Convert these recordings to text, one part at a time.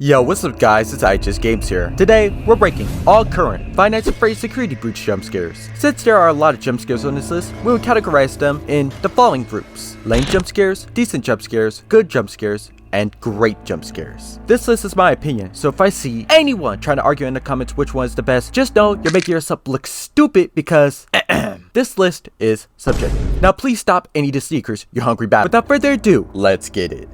Yo, what's up guys, it's IHSGames here. Today, we're breaking all current FNAF Security Breach Jumpscares. Since there are a lot of jumpscares on this list, we will categorize them in the following groups: lame jumpscares, decent jumpscares, good jumpscares, and great jumpscares. This list is my opinion, so if I see anyone trying to argue in the comments which one is the best, just know you're making yourself look stupid because this list is subjective. Now please stop and eat the sneakers, you hungry bastard. Without further ado, let's get it.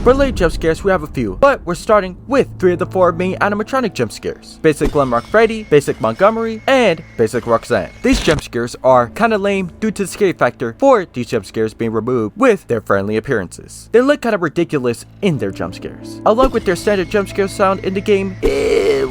For late jump scares, we have a few, but we're starting with 3 of the 4 main animatronic jump scares: Basic Glenrock Freddy, Basic Montgomery, and Basic Roxanne. These jump scares are kinda lame due to the scary factor for these jump scares being removed with their friendly appearances. They look kinda ridiculous in their jump scares. Along with their standard jump scare sound in the game,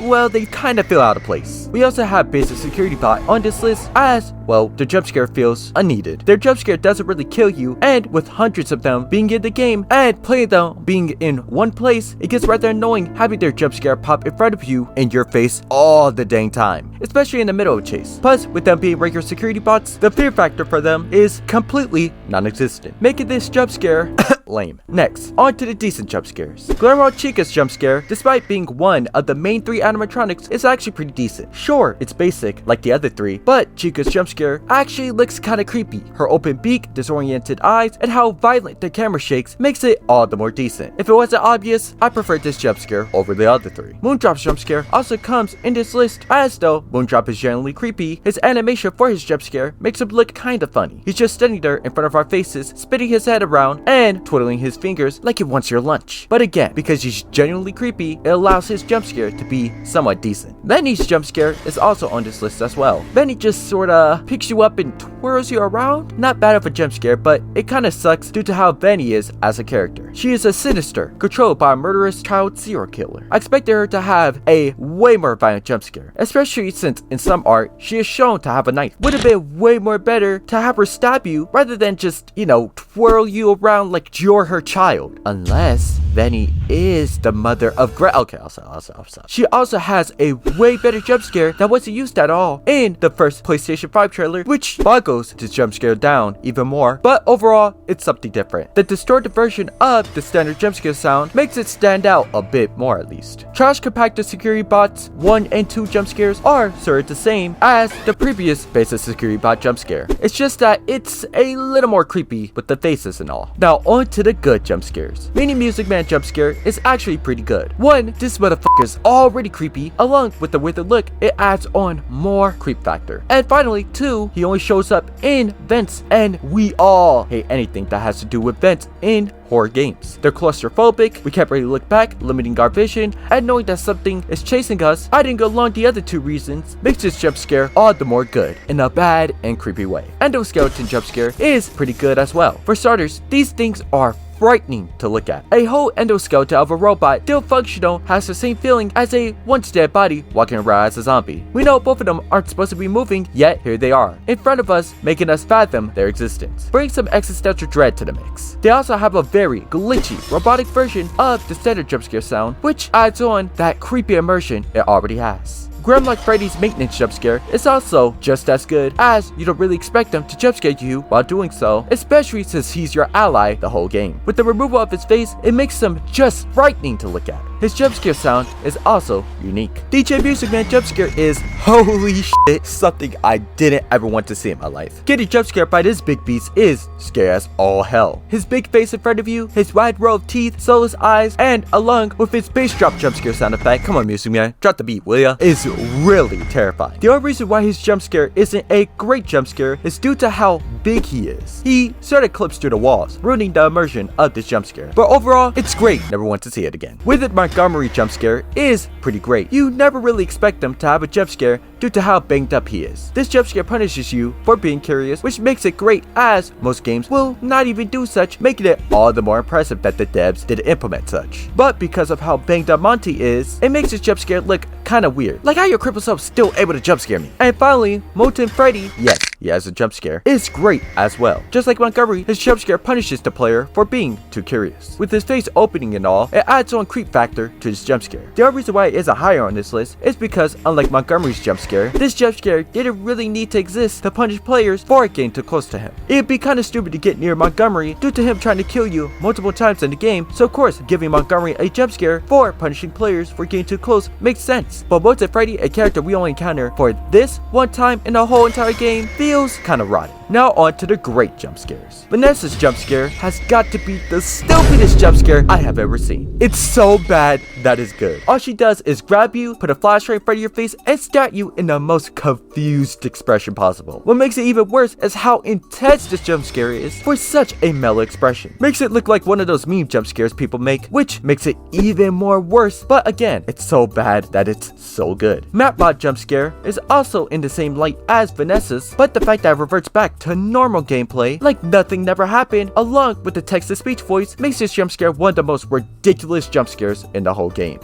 well, they kinda feel out of place. We also have Basic Security Bot on this list as, well, the jump scare feels unneeded. Their jump scare doesn't really kill you, and with hundreds of them being in the game and playing them being in one place, it gets rather annoying having their jump scare pop in front of you in your face all the dang time, especially in the middle of a chase. Plus, with them being regular security bots, the fear factor for them is completely non-existent, making this jump scare lame. Next, on to the decent jump scares. Glenrock Chica's jump scare, despite being one of the main 3 animatronics, is actually pretty decent. Sure, it's basic like the other 3, but Chica's jump scare actually looks kinda creepy. Her open beak, disoriented eyes, and how violent the camera shakes makes it all the more decent. If it wasn't obvious, I prefer this jump scare over the other 3. Moondrop's jump scare also comes in this list, as though Moondrop is generally creepy, his animation for his jump scare makes him look kinda funny. He's just standing there in front of our faces, spinning his head around and twiddling his fingers like he wants your lunch. But again, because he's genuinely creepy, it allows his jump scare to be somewhat decent. Benny's jump scare is also on this list as well. Benny just sorta picks you up and twirls you around. Not bad of a jump scare, but it kinda sucks due to how Benny is as a character. She is a sinister, controlled by a murderous child serial killer. I expected her to have a way more violent jump scare, especially since in some art, she is shown to have a knife. Would have been way more better to have her stab you rather than just, twirl you around like you're her child. Unless Benny is the mother of Okay, I'll stop. She also has a way better jump scare that wasn't used at all in the first PlayStation 5 trailer, which boggles this jump scare down even more, but overall, it's something different. The distorted version of the standard jump scare sound makes it stand out a bit more at least. Trash Compactor Security Bots 1 and 2 jump scares are sort of the same as the previous Basic Security Bot jump scare. It's just that it's a little more creepy with the faces and all. Now on to the good jump scares. Mini Music Man jump scare is actually pretty good. 1, this motherfucker is already creepy. Along with the withered look, it adds on more creep factor. And finally, 2, he only shows up in vents, and we all hate anything that has to do with vents in horror games. They're claustrophobic, we can't really look back, limiting our vision, and knowing that something is chasing us, adding along the other 2 reasons, makes this jump scare all the more good, in a bad and creepy way. Endoskeleton jump scare is pretty good as well. For starters, these things are frightening to look at. A whole endoskeleton of a robot, still functional, has the same feeling as a once dead body walking around as a zombie. We know both of them aren't supposed to be moving, yet here they are, in front of us, making us fathom their existence. Bring some existential dread to the mix. They also have a very glitchy, robotic version of the standard jump scare sound, which adds on that creepy immersion it already has. Glenrock Freddy's maintenance jump scare is also just as good, as you don't really expect him to jump scare you while doing so, especially since he's your ally the whole game. With the removal of his face, it makes him just frightening to look at. His jump scare sound is also unique. DJ Music Man jump scare is, holy shit, something I didn't ever want to see in my life. Getting jump scared by this big beast is scary as all hell. His big face in front of you, his wide row of teeth, soulless eyes, and along with his bass drop jump scare sound effect, come on Music Man, drop the beat will ya, is really terrifying. The only reason why his jump scare isn't a great jump scare is due to how big he is. He sort of clips through the walls, ruining the immersion of this jump scare. But overall, it's great, never want to see it again. With it, Montgomery jump scare is pretty great. You never really expect them to have a jump scare due to how banged up he is. This jump scare punishes you for being curious, which makes it great, as most games will not even do such, making it all the more impressive that the devs did implement such. But because of how banged up Monty is, it makes his jump scare look kinda weird, like how your crippled self still able to jump scare me. And finally, Molten Freddy, yes, he has a jump scare, is great as well. Just like Montgomery, his jump scare punishes the player for being too curious. With his face opening and all, it adds on creep factor to his jump scare. The only reason why it isn't higher on this list is because, unlike Montgomery's jump scare, this jump scare didn't really need to exist to punish players for getting too close to him. It'd be kinda stupid to get near Montgomery due to him trying to kill you multiple times in the game, so of course giving Montgomery a jump scare for punishing players for getting too close makes sense. But What's Freddy, a character we only encounter for this one time in the whole entire game, feels kinda rotten. Now on to the great jump scares. Vanessa's jump scare has got to be the stupidest jump scare I have ever seen. It's so bad that is good. All she does is grab you, put a flashlight in front of your face, and stare at you in the most confused expression possible. What makes it even worse is how intense this jump scare is for such a mellow expression. Makes it look like one of those meme jump scares people make, which makes it even more worse. But again, it's so bad that it's so good. Mapbot jump scare is also in the same light as Vanessa's, but the fact that it reverts back to normal gameplay like nothing never happened, along with the text-to-speech voice, makes this jump scare one of the most ridiculous jump scares in the whole game.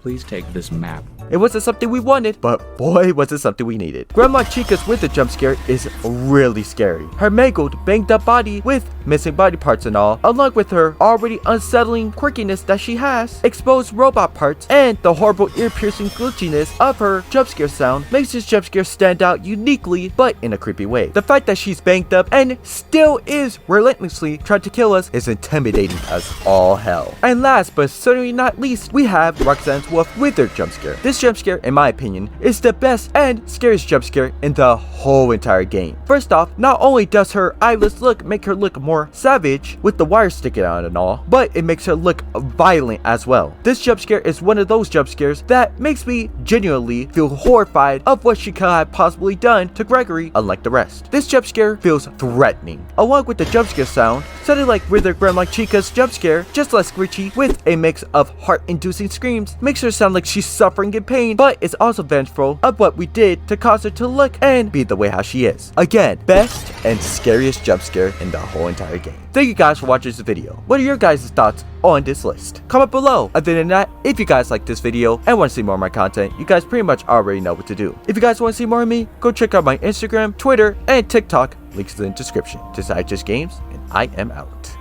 Please take this map. It wasn't something we wanted, but boy was it something we needed. Grandma Chica's winter jump scare is really scary. Her mangled, banged up body with missing body parts and all, along with her already unsettling quirkiness that she has, exposed robot parts, and the horrible ear-piercing glitchiness of her jump scare sound makes this jump scare stand out uniquely, but in a creepy way. The fact that she's banged up and still is relentlessly trying to kill us is intimidating as all hell. And last but certainly not least, we have Roxanne's Wolf Wither jump scare. This jump scare, in my opinion, is the best and scariest jump scare in the whole entire game. First off, not only does her eyeless look make her look more savage with the wire sticking out and all, but it makes her look violent as well. This jump scare is one of those jump scares that makes me genuinely feel horrified of what she could have possibly done to Gregory, unlike the rest. This jump scare feels threatening, along with the jump scare sound, sounding like Wither Grandma Chica's jump scare, just less screechy, with a mix of heart-inducing screams, makes her sound like she's suffering in pain, but is also vengeful of what we did to cause her to look and be the way how she is. Again, best and scariest jump scare in the whole entire game. Thank you guys for watching this video. What are your guys' thoughts on this list? Comment below. Other than that, if you guys like this video and want to see more of my content, you guys pretty much already know what to do. If you guys want to see more of me, go check out my Instagram, Twitter, and TikTok. Links in the description. This is IHSGames, and I am out.